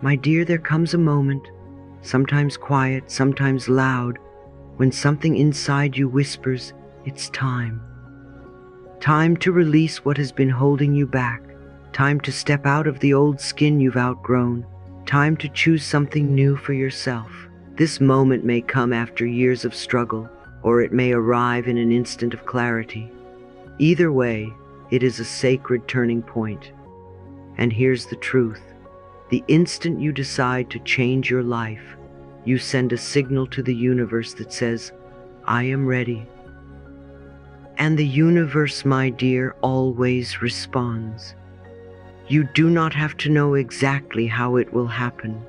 My dear, there comes a moment, sometimes quiet, sometimes loud, when something inside you whispers, it's time. Time to release what has been holding you back. Time to step out of the old skin you've outgrown. Time to choose something new for yourself. This moment may come after years of struggle, or it may arrive in an instant of clarity. Either way, it is a sacred turning point. And here's the truth. The instant you decide to change your life, you send a signal to the universe that says, I am ready. And the universe, my dear, always responds. You do not have to know exactly how it will happen.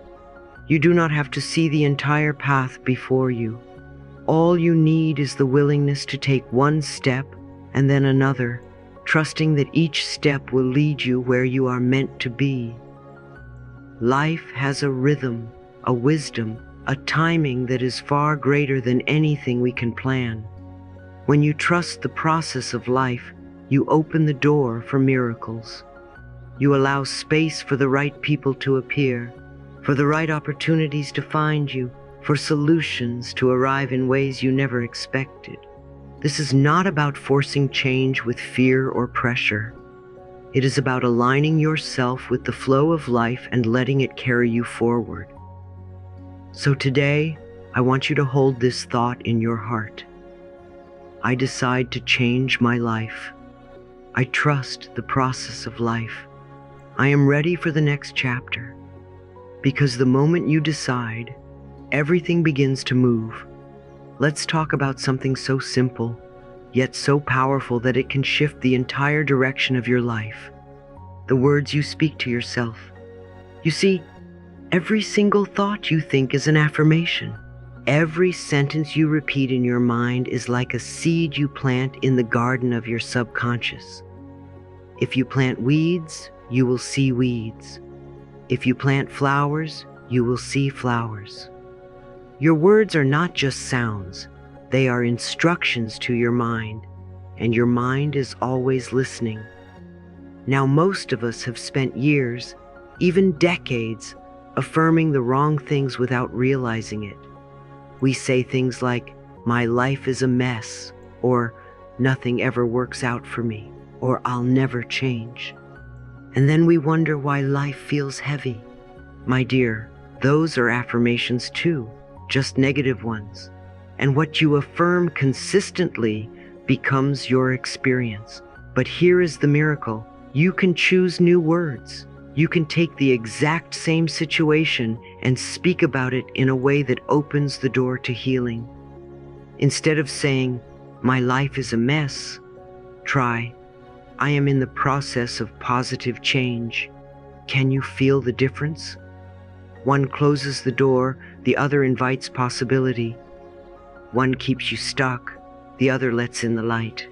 You do not have to see the entire path before you. All you need is the willingness to take one step and then another, trusting that each step will lead you where you are meant to be. Life has a rhythm, a wisdom, a timing that is far greater than anything we can plan. When you trust the process of life, you open the door for miracles. You allow space for the right people to appear, for the right opportunities to find you, for solutions to arrive in ways you never expected. This is not about forcing change with fear or pressure. It is about aligning yourself with the flow of life and letting it carry you forward. So today, I want you to hold this thought in your heart. I decide to change my life. I trust the process of life. I am ready for the next chapter. Because the moment you decide, everything begins to move. Let's talk about something so simple, yet so powerful that it can shift the entire direction of your life. The words you speak to yourself. You see, every single thought you think is an affirmation. Every sentence you repeat in your mind is like a seed you plant in the garden of your subconscious. If you plant weeds, you will see weeds. If you plant flowers, you will see flowers. Your words are not just sounds, they are instructions to your mind, and your mind is always listening. Now, most of us have spent years, even decades, affirming the wrong things without realizing it. We say things like, my life is a mess, or nothing ever works out for me, or I'll never change. And then we wonder why life feels heavy. My dear, those are affirmations too, just negative ones. And what you affirm consistently becomes your experience. But here is the miracle. You can choose new words. You can take the exact same situation and speak about it in a way that opens the door to healing. Instead of saying, my life is a mess, try, I am in the process of positive change. Can you feel the difference? One closes the door, the other invites possibility. One keeps you stuck, the other lets in the light.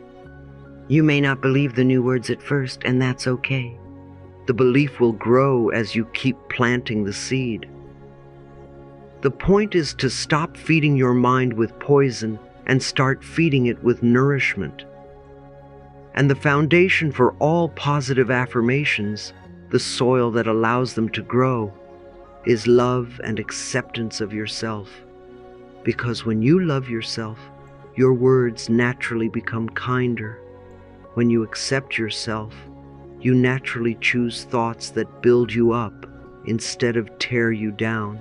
You may not believe the new words at first, and that's okay. The belief will grow as you keep planting the seed. The point is to stop feeding your mind with poison and start feeding it with nourishment. And the foundation for all positive affirmations, the soil that allows them to grow, is love and acceptance of yourself. Because when you love yourself, your words naturally become kinder. When you accept yourself, you naturally choose thoughts that build you up instead of tear you down.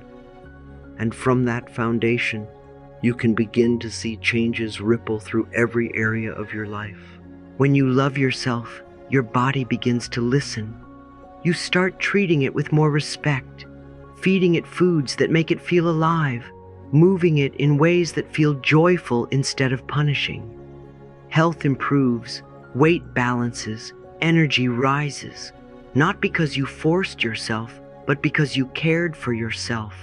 And from that foundation, you can begin to see changes ripple through every area of your life. When you love yourself, your body begins to listen. You start treating it with more respect, feeding it foods that make it feel alive, moving it in ways that feel joyful instead of punishing. Health improves, weight balances, energy rises, not because you forced yourself, but because you cared for yourself.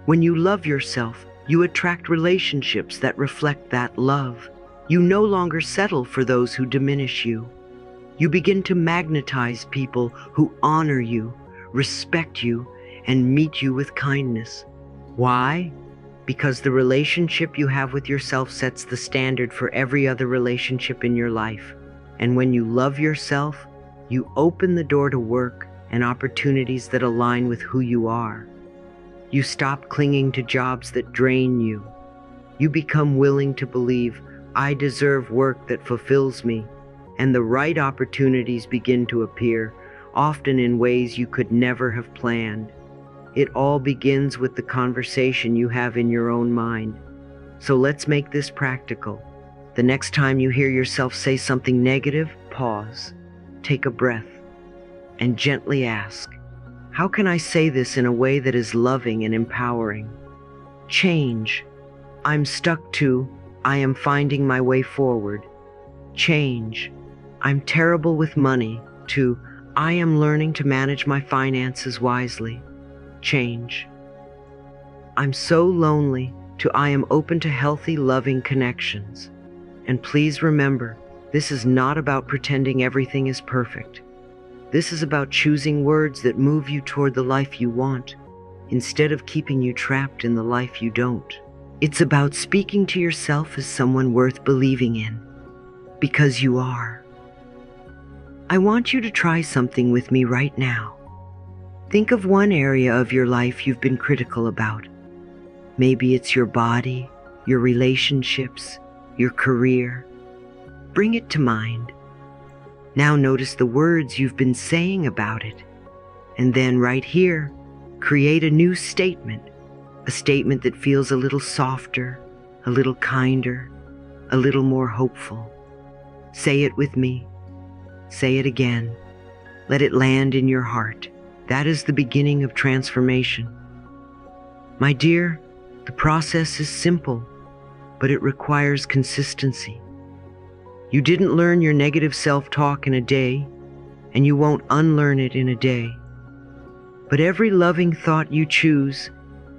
When you love yourself, you attract relationships that reflect that love. You no longer settle for those who diminish you. You begin to magnetize people who honor you, respect you, and meet you with kindness. Why? Because the relationship you have with yourself sets the standard for every other relationship in your life. And when you love yourself, you open the door to work and opportunities that align with who you are. You stop clinging to jobs that drain you. You become willing to believe, I deserve work that fulfills me, and the right opportunities begin to appear, often in ways you could never have planned. It all begins with the conversation you have in your own mind. So let's make this practical. The next time you hear yourself say something negative, pause, take a breath, and gently ask, how can I say this in a way that is loving and empowering? Change. I'm stuck to, I am finding my way forward. Change. I'm terrible with money, to, I am learning to manage my finances wisely. Change. I'm so lonely, to, I am open to healthy, loving connections. And please remember, this is not about pretending everything is perfect. This is about choosing words that move you toward the life you want, instead of keeping you trapped in the life you don't. It's about speaking to yourself as someone worth believing in, because you are. I want you to try something with me right now. Think of one area of your life you've been critical about. Maybe it's your body, your relationships, your career. Bring it to mind. Now notice the words you've been saying about it. And then right here, create a new statement. A statement that feels a little softer, a little kinder, a little more hopeful. Say it with me. Say it again. Let it land in your heart. That is the beginning of transformation. My dear, the process is simple, but it requires consistency. You didn't learn your negative self-talk in a day, and you won't unlearn it in a day. But every loving thought you choose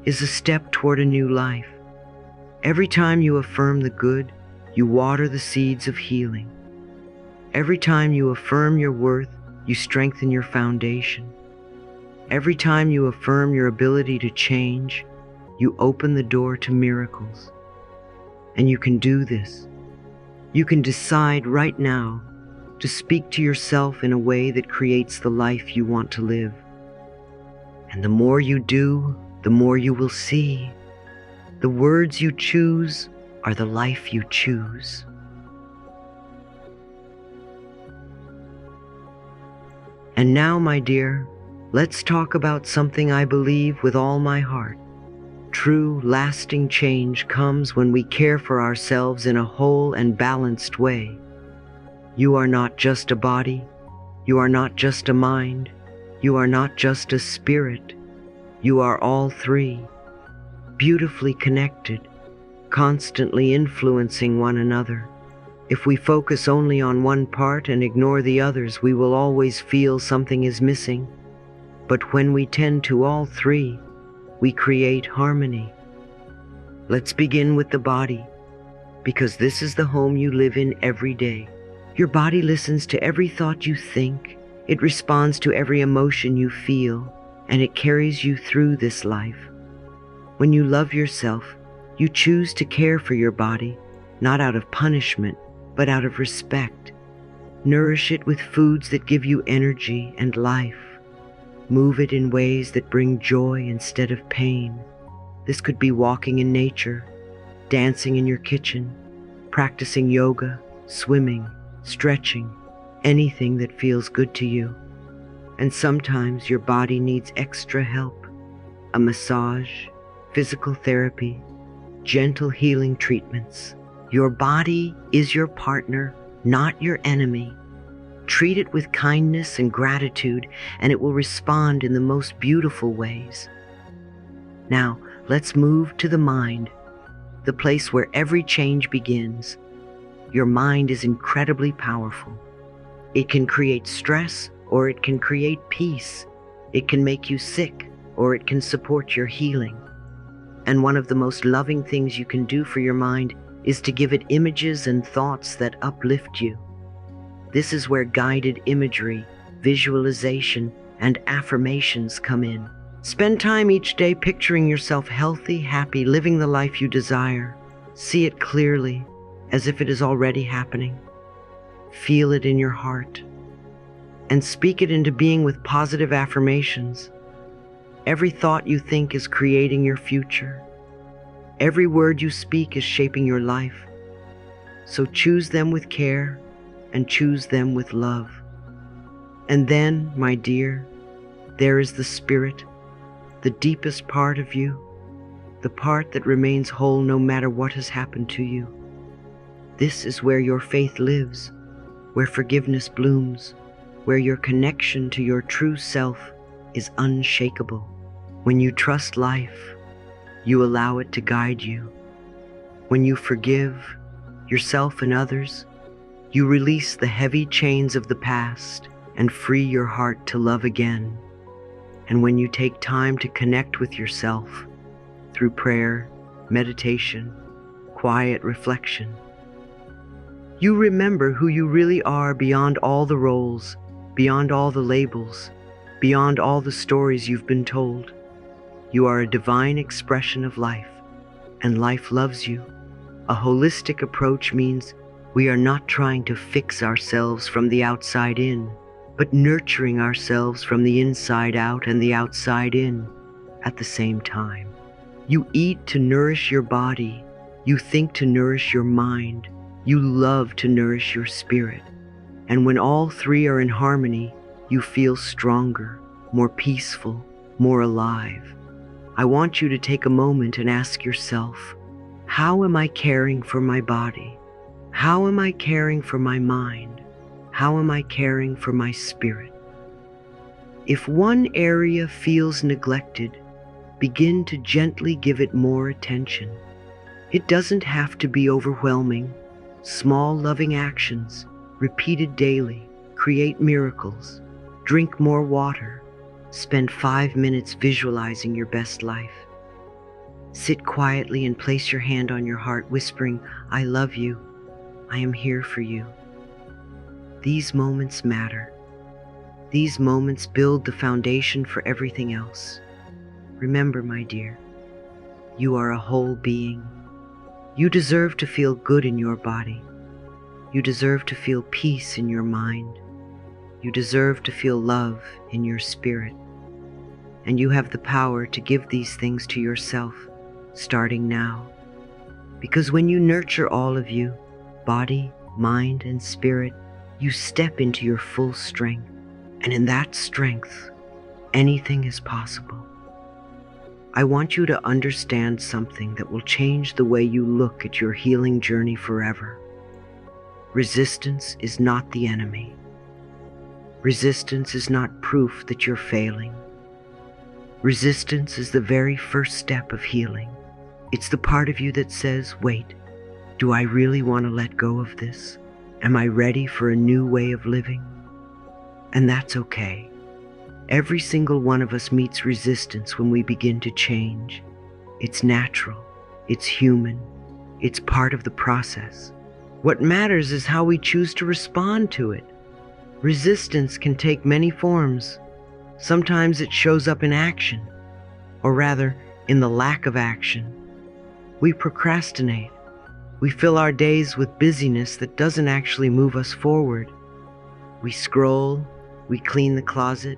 is a step toward a new life. Every time you affirm the good, you water the seeds of healing. Every time you affirm your worth, you strengthen your foundation. Every time you affirm your ability to change, you open the door to miracles. And you can do this. You can decide right now to speak to yourself in a way that creates the life you want to live. And the more you do, the more you will see. The words you choose are the life you choose. And now, my dear, let's talk about something I believe with all my heart. True, lasting change comes when we care for ourselves in a whole and balanced way. You are not just a body. You are not just a mind. You are not just a spirit. You are all three, beautifully connected, constantly influencing one another. If we focus only on one part and ignore the others, we will always feel something is missing. But when we tend to all three, we create harmony. Let's begin with the body, because this is the home you live in every day. Your body listens to every thought you think. It responds to every emotion you feel, and it carries you through this life. When you love yourself, you choose to care for your body, not out of punishment, but out of respect. Nourish it with foods that give you energy and life. Move it in ways that bring joy instead of pain. This could be walking in nature, dancing in your kitchen, practicing yoga, swimming, stretching, anything that feels good to you. And sometimes your body needs extra help, a massage, physical therapy, gentle healing treatments. Your body is your partner, not your enemy. Treat it with kindness and gratitude, and it will respond in the most beautiful ways. Now, let's move to the mind, the place where every change begins. Your mind is incredibly powerful. It can create stress, or it can create peace. It can make you sick, or it can support your healing. And one of the most loving things you can do for your mind is to give it images and thoughts that uplift you. This is where guided imagery, visualization, and affirmations come in. Spend time each day picturing yourself healthy, happy, living the life you desire. See it clearly, as if it is already happening. Feel it in your heart, and speak it into being with positive affirmations. Every thought you think is creating your future. Every word you speak is shaping your life. So choose them with care and choose them with love. And then, my dear, there is the spirit, the deepest part of you, the part that remains whole no matter what has happened to you. This is where your faith lives, where forgiveness blooms, where your connection to your true self is unshakable. When you trust life, you allow it to guide you. When you forgive yourself and others, you release the heavy chains of the past and free your heart to love again. And when you take time to connect with yourself through prayer, meditation, quiet reflection, you remember who you really are beyond all the roles, beyond all the labels, beyond all the stories you've been told. You are a divine expression of life, and life loves you. A holistic approach means we are not trying to fix ourselves from the outside in, but nurturing ourselves from the inside out and the outside in at the same time. You eat to nourish your body, you think to nourish your mind, you love to nourish your spirit. And when all three are in harmony, you feel stronger, more peaceful, more alive. I want you to take a moment and ask yourself, how am I caring for my body? How am I caring for my mind? How am I caring for my spirit? If one area feels neglected, begin to gently give it more attention. It doesn't have to be overwhelming. Small loving actions, repeated daily, create miracles. Drink more water. Spend 5 minutes visualizing your best life. Sit quietly and place your hand on your heart, whispering, I love you. I am here for you. These moments matter. These moments build the foundation for everything else. Remember, my dear, you are a whole being. You deserve to feel good in your body. You deserve to feel peace in your mind. You deserve to feel love in your spirit. And you have the power to give these things to yourself, starting now. Because when you nurture all of you, body, mind, and spirit, you step into your full strength. And in that strength, anything is possible. I want you to understand something that will change the way you look at your healing journey forever. Resistance is not the enemy. Resistance is not proof that you're failing. Resistance is the very first step of healing. It's the part of you that says, wait, do I really want to let go of this? Am I ready for a new way of living? And that's okay. Every single one of us meets resistance when we begin to change. It's natural. It's human. It's part of the process. What matters is how we choose to respond to it. Resistance can take many forms. Sometimes it shows up in action, or rather, in the lack of action. We procrastinate. We fill our days with busyness that doesn't actually move us forward. We scroll, we clean the closet,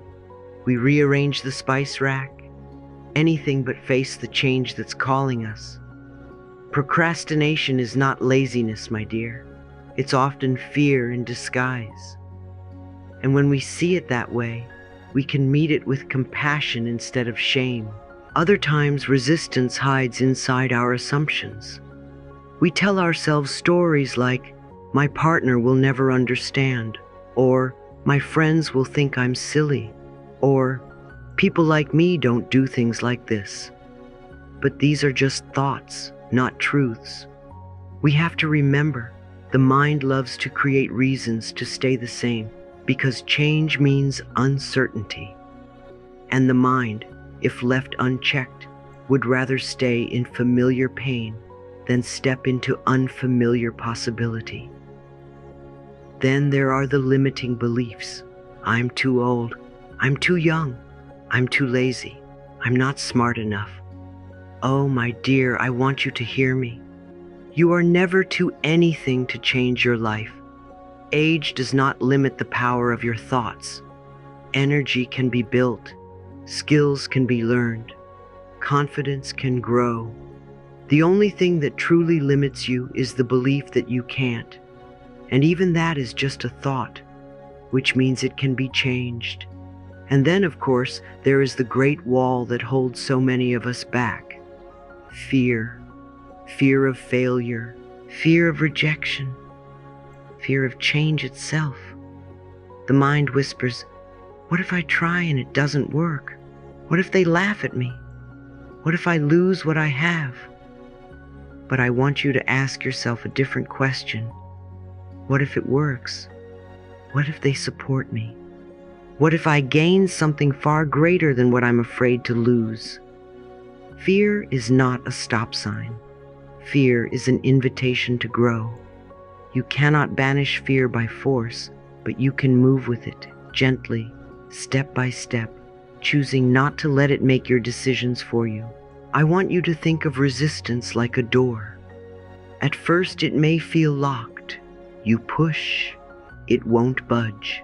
we rearrange the spice rack, anything but face the change that's calling us. Procrastination is not laziness, my dear. It's often fear in disguise. And when we see it that way, we can meet it with compassion instead of shame. Other times, resistance hides inside our assumptions. We tell ourselves stories like, my partner will never understand, or my friends will think I'm silly, or people like me don't do things like this. But these are just thoughts, not truths. We have to remember, the mind loves to create reasons to stay the same, because change means uncertainty. And the mind, if left unchecked, would rather stay in familiar pain than step into unfamiliar possibility. Then there are the limiting beliefs. I'm too old. I'm too young. I'm too lazy. I'm not smart enough. Oh, my dear, I want you to hear me. You are never too anything to change your life. Age does not limit the power of your thoughts. Energy can be built. Skills can be learned. Confidence can grow. The only thing that truly limits you is the belief that you can't. And even that is just a thought, which means it can be changed. And then, of course, there is the great wall that holds so many of us back. Fear. Fear of failure. Fear of rejection. Fear of change itself. The mind whispers, what if I try and it doesn't work? What if they laugh at me? What if I lose what I have? But I want you to ask yourself a different question. What if it works? What if they support me? What if I gain something far greater than what I'm afraid to lose? Fear is not a stop sign. Fear is an invitation to grow. You cannot banish fear by force, but you can move with it, gently, step by step, choosing not to let it make your decisions for you. I want you to think of resistance like a door. At first it may feel locked. You push, it won't budge.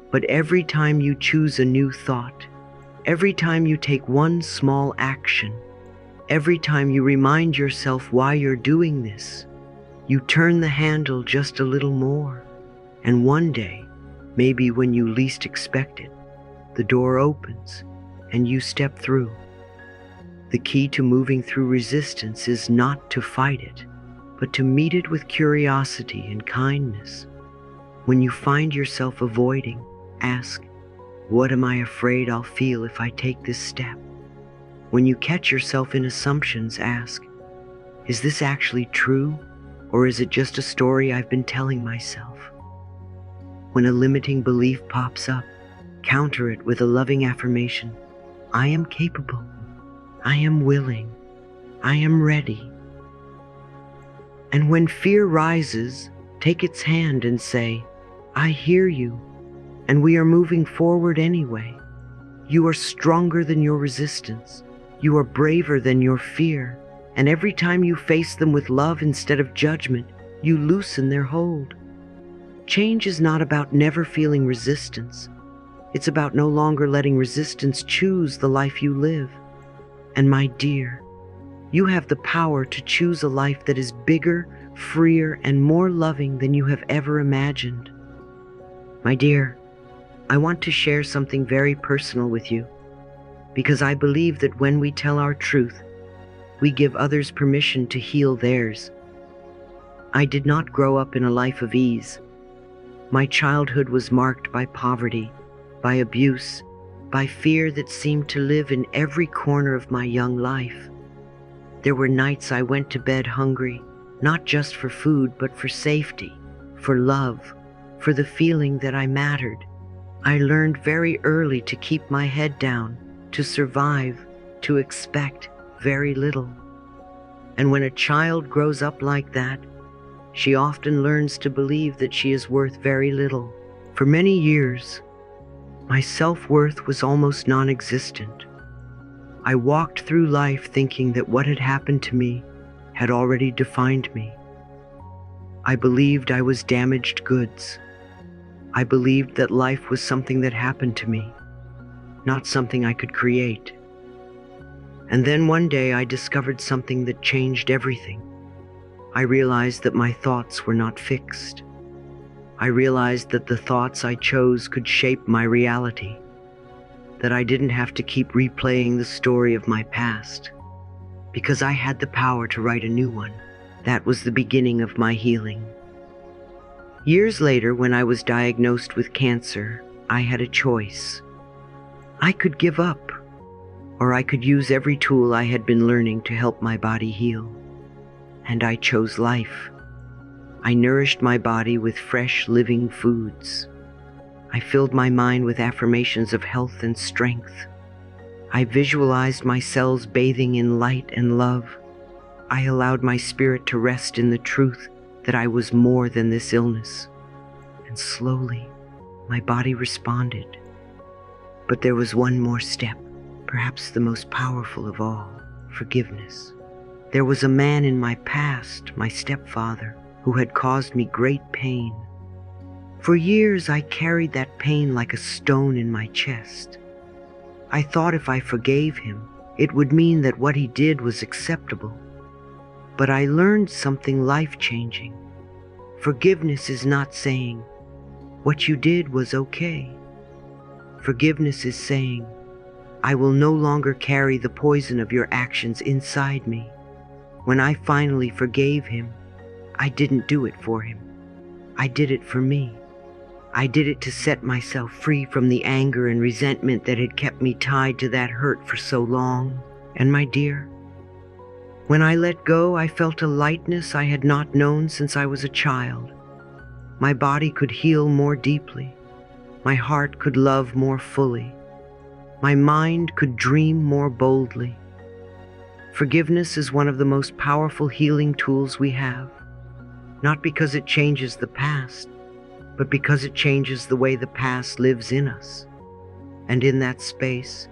But every time you choose a new thought, every time you take one small action, every time you remind yourself why you're doing this, you turn the handle just a little more. And one day, maybe when you least expect it, the door opens and you step through. The key to moving through resistance is not to fight it, but to meet it with curiosity and kindness. When you find yourself avoiding, ask, what am I afraid I'll feel if I take this step? When you catch yourself in assumptions, ask, is this actually true, or is it just a story I've been telling myself? When a limiting belief pops up, counter it with a loving affirmation. I am capable. I am willing. I am ready. And when fear rises, take its hand and say, I hear you, and we are moving forward anyway. You are stronger than your resistance. You are braver than your fear. And every time you face them with love instead of judgment, you loosen their hold. Change is not about never feeling resistance. It's about no longer letting resistance choose the life you live. And my dear, you have the power to choose a life that is bigger, freer, and more loving than you have ever imagined. My dear, I want to share something very personal with you, because I believe that when we tell our truth, we give others permission to heal theirs. I did not grow up in a life of ease. My childhood was marked by poverty, by abuse, by fear that seemed to live in every corner of my young life. There were nights I went to bed hungry, not just for food, but for safety, for love, for the feeling that I mattered. I learned very early to keep my head down, to survive, to expect very little. And when a child grows up like that, she often learns to believe that she is worth very little. For many years, my self-worth was almost non-existent. I walked through life thinking that what had happened to me had already defined me. I believed I was damaged goods. I believed that life was something that happened to me, not something I could create. And then one day I discovered something that changed everything. I realized that my thoughts were not fixed. I realized that the thoughts I chose could shape my reality, that I didn't have to keep replaying the story of my past, because I had the power to write a new one. That was the beginning of my healing. Years later, when I was diagnosed with cancer, I had a choice. I could give up, or I could use every tool I had been learning to help my body heal. And I chose life. I nourished my body with fresh, living foods. I filled my mind with affirmations of health and strength. I visualized my cells bathing in light and love. I allowed my spirit to rest in the truth that I was more than this illness. And slowly, my body responded. But there was one more step, perhaps the most powerful of all: forgiveness. There was a man in my past, my stepfather, who had caused me great pain. For years I carried that pain like a stone in my chest. I thought if I forgave him, it would mean that what he did was acceptable. But I learned something life-changing. Forgiveness is not saying, what you did was okay. Forgiveness is saying, I will no longer carry the poison of your actions inside me. When I finally forgave him, I didn't do it for him. I did it for me. I did it to set myself free from the anger and resentment that had kept me tied to that hurt for so long. And my dear, when I let go, I felt a lightness I had not known since I was a child. My body could heal more deeply. My heart could love more fully. My mind could dream more boldly. Forgiveness is one of the most powerful healing tools we have, not because it changes the past, but because it changes the way the past lives in us. And in that space,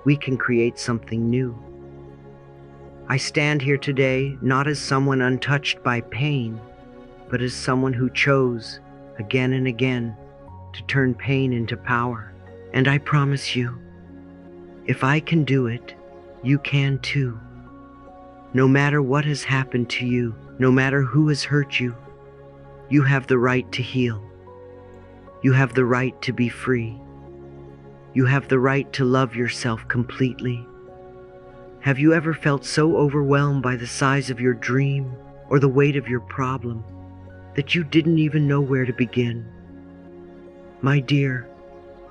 we can create something new. I stand here today not as someone untouched by pain, but as someone who chose, again and again, to turn pain into power. And I promise you, if I can do it, you can too. No matter what has happened to you, no matter who has hurt you, you have the right to heal. You have the right to be free. You have the right to love yourself completely. Have you ever felt so overwhelmed by the size of your dream or the weight of your problem that you didn't even know where to begin? My dear,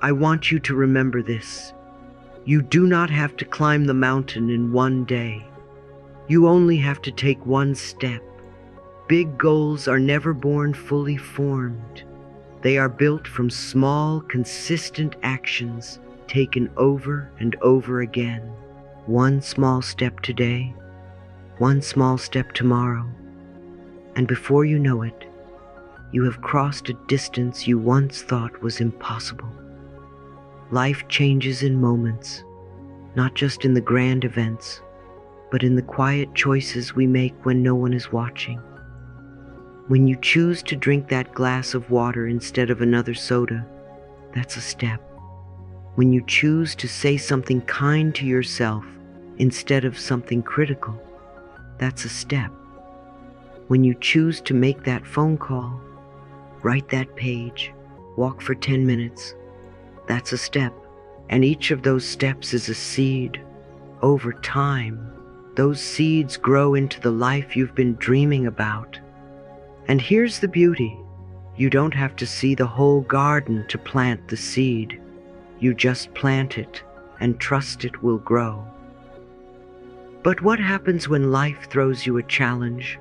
I want you to remember this. You do not have to climb the mountain in one day. You only have to take one step. Big goals are never born fully formed. They are built from small, consistent actions taken over and over again. One small step today, one small step tomorrow, and before you know it, you have crossed a distance you once thought was impossible. Life changes in moments, not just in the grand events, but in the quiet choices we make when no one is watching. When you choose to drink that glass of water instead of another soda, that's a step. When you choose to say something kind to yourself instead of something critical, that's a step. When you choose to make that phone call, write that page, walk for 10 minutes, that's a step. And each of those steps is a seed. Over time, those seeds grow into the life you've been dreaming about. And here's the beauty. You don't have to see the whole garden to plant the seed. You just plant it and trust it will grow. But what happens when life throws you a challenge?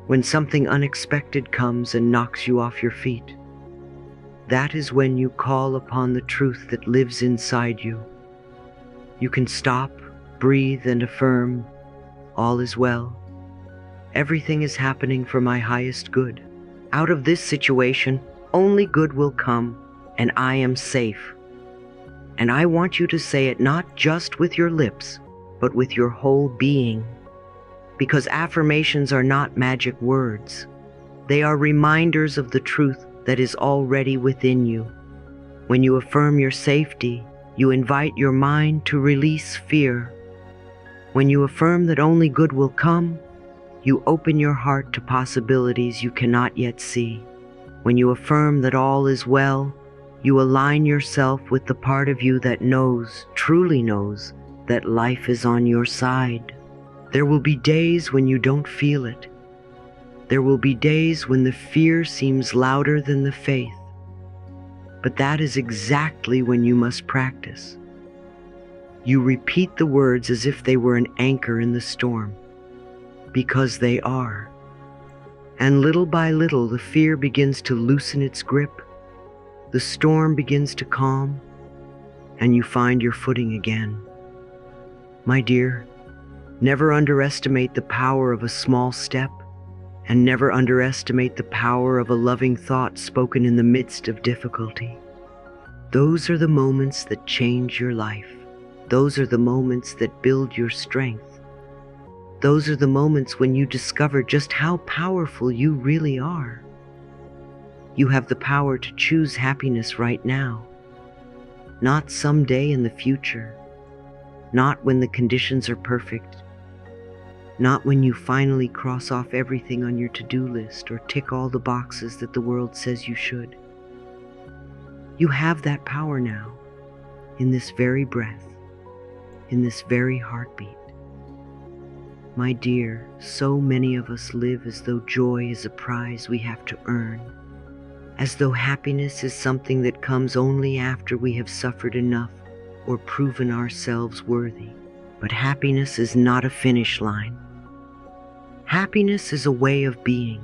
When something unexpected comes and knocks you off your feet? That is when you call upon the truth that lives inside you. You can stop, breathe, and affirm, all is well. Everything is happening for my highest good. Out of this situation, only good will come, and I am safe. And I want you to say it not just with your lips, but with your whole being. Because affirmations are not magic words. They are reminders of the truth that is already within you. When you affirm your safety, you invite your mind to release fear. When you affirm that only good will come, you open your heart to possibilities you cannot yet see. When you affirm that all is well, you align yourself with the part of you that knows, truly knows, that life is on your side. There will be days when you don't feel it. There will be days when the fear seems louder than the faith. But that is exactly when you must practice. You repeat the words as if they were an anchor in the storm, because they are. And little by little, the fear begins to loosen its grip. The storm begins to calm, and you find your footing again. My dear, never underestimate the power of a small step, and never underestimate the power of a loving thought spoken in the midst of difficulty. Those are the moments that change your life. Those are the moments that build your strength. Those are the moments when you discover just how powerful you really are. You have the power to choose happiness right now. not someday in the future, not when the conditions are perfect, not when you finally cross off everything on your to-do list or tick all the boxes that the world says you should. You have that power now, in this very breath, in this very heartbeat. My dear, so many of us live as though joy is a prize we have to earn, as though happiness is something that comes only after we have suffered enough or proven ourselves worthy. But happiness is not a finish line. Happiness is a way of being.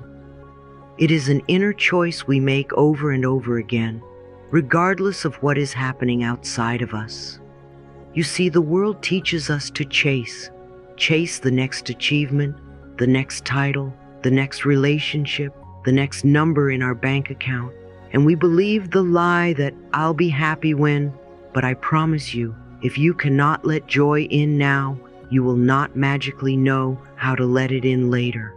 It is an inner choice we make over and over again, regardless of what is happening outside of us. You see, the world teaches us to chase the next achievement, the next title, the next relationship, the next number in our bank account. And we believe the lie that I'll be happy when, but I promise you, if you cannot let joy in now, you will not magically know how to let it in later.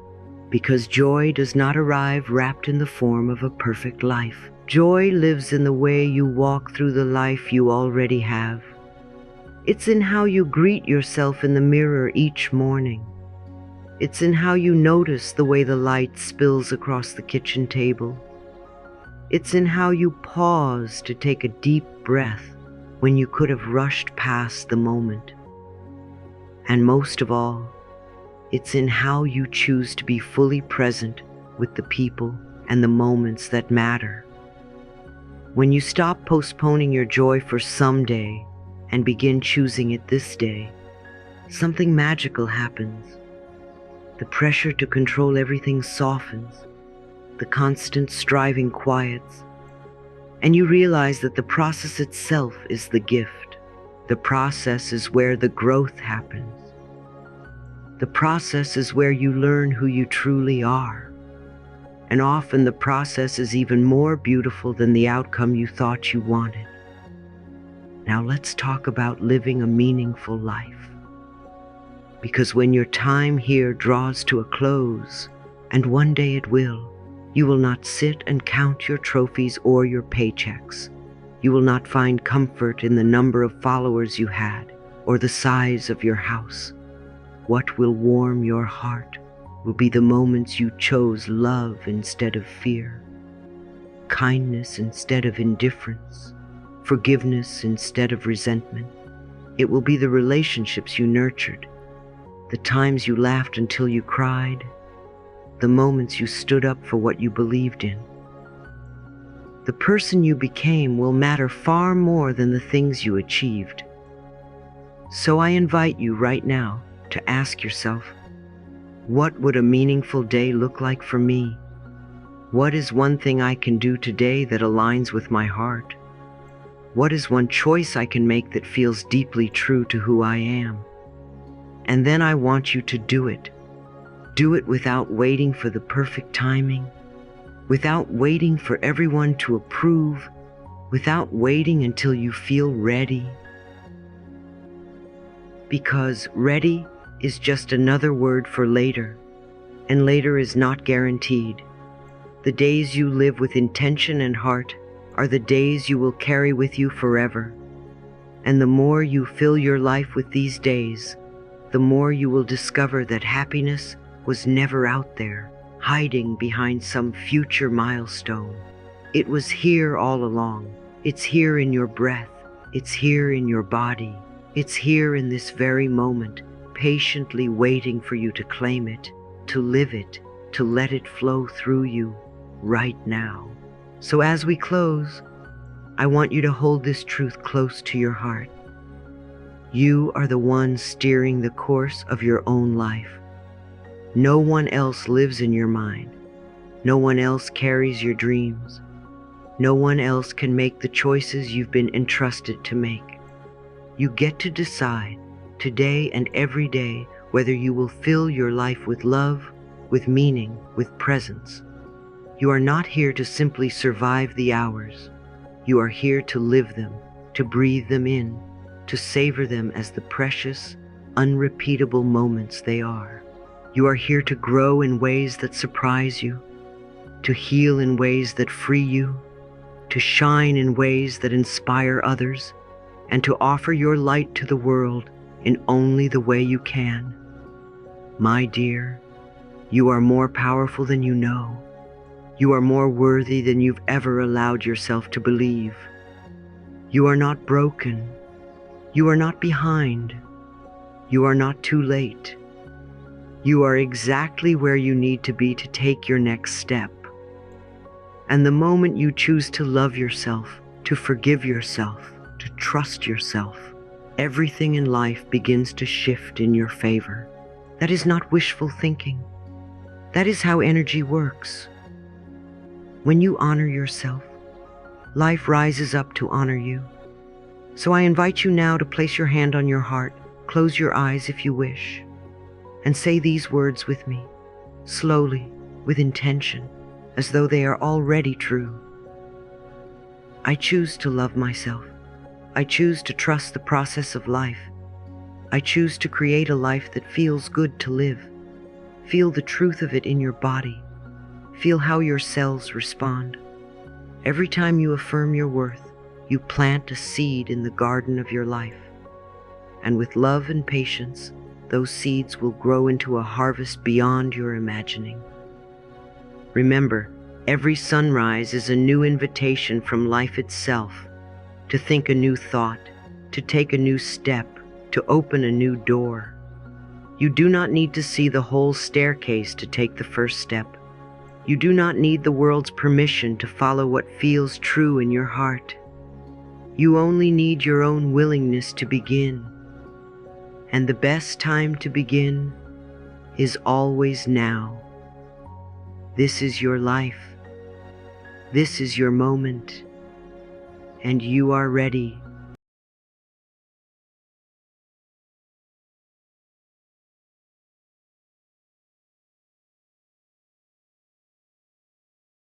Because joy does not arrive wrapped in the form of a perfect life. Joy lives in the way you walk through the life you already have. It's in how you greet yourself in the mirror each morning. It's in how you notice the way the light spills across the kitchen table. It's in how you pause to take a deep breath when you could have rushed past the moment. And most of all, it's in how you choose to be fully present with the people and the moments that matter. When you stop postponing your joy for someday and begin choosing it this day, something magical happens. The pressure to control everything softens, the constant striving quiets, and you realize that the process itself is the gift. The process is where the growth happens. The process is where you learn who you truly are. And often the process is even more beautiful than the outcome you thought you wanted. Now let's talk about living a meaningful life. Because when your time here draws to a close, and one day it will, you will not sit and count your trophies or your paychecks. You will not find comfort in the number of followers you had or the size of your house. What will warm your heart will be the moments you chose love instead of fear, kindness instead of indifference, forgiveness instead of resentment. It will be the relationships you nurtured, the times you laughed until you cried, the moments you stood up for what you believed in. The person you became will matter far more than the things you achieved. So I invite you right now to ask yourself, what would a meaningful day look like for me? What is one thing I can do today that aligns with my heart? What is one choice I can make that feels deeply true to who I am? And then I want you to do it. Do it without waiting for the perfect timing, without waiting for everyone to approve, without waiting until you feel ready. Because ready is just another word for later, and later is not guaranteed. The days you live with intention and heart are the days you will carry with you forever. And the more you fill your life with these days, the more you will discover that happiness was never out there, hiding behind some future milestone. It was here all along. It's here in your breath. It's here in your body. It's here in this very moment, patiently waiting for you to claim it, to live it, to let it flow through you right now. So as we close, I want you to hold this truth close to your heart. You are the one steering the course of your own life. No one else lives in your mind. No one else carries your dreams. No one else can make the choices you've been entrusted to make. You get to decide today and every day whether you will fill your life with love, with meaning, with presence. You are not here to simply survive the hours. You are here to live them, to breathe them in, to savor them as the precious, unrepeatable moments they are. You are here to grow in ways that surprise you, to heal in ways that free you, to shine in ways that inspire others, and to offer your light to the world in only the way you can. My dear, you are more powerful than you know. You are more worthy than you've ever allowed yourself to believe. You are not broken. You are not behind. You are not too late. You are exactly where you need to be to take your next step. And the moment you choose to love yourself, to forgive yourself, to trust yourself, everything in life begins to shift in your favor. That is not wishful thinking. That is how energy works. When you honor yourself, life rises up to honor you. So I invite you now to place your hand on your heart, close your eyes if you wish, and say these words with me, slowly, with intention, as though they are already true. I choose to love myself. I choose to trust the process of life. I choose to create a life that feels good to live. Feel the truth of it in your body. Feel how your cells respond. Every time you affirm your worth, you plant a seed in the garden of your life. And with love and patience, those seeds will grow into a harvest beyond your imagining. Remember, every sunrise is a new invitation from life itself to think a new thought, to take a new step, to open a new door. You do not need to see the whole staircase to take the first step. You do not need the world's permission to follow what feels true in your heart. You only need your own willingness to begin. And the best time to begin is always now. This is your life. This is your moment. And you are ready.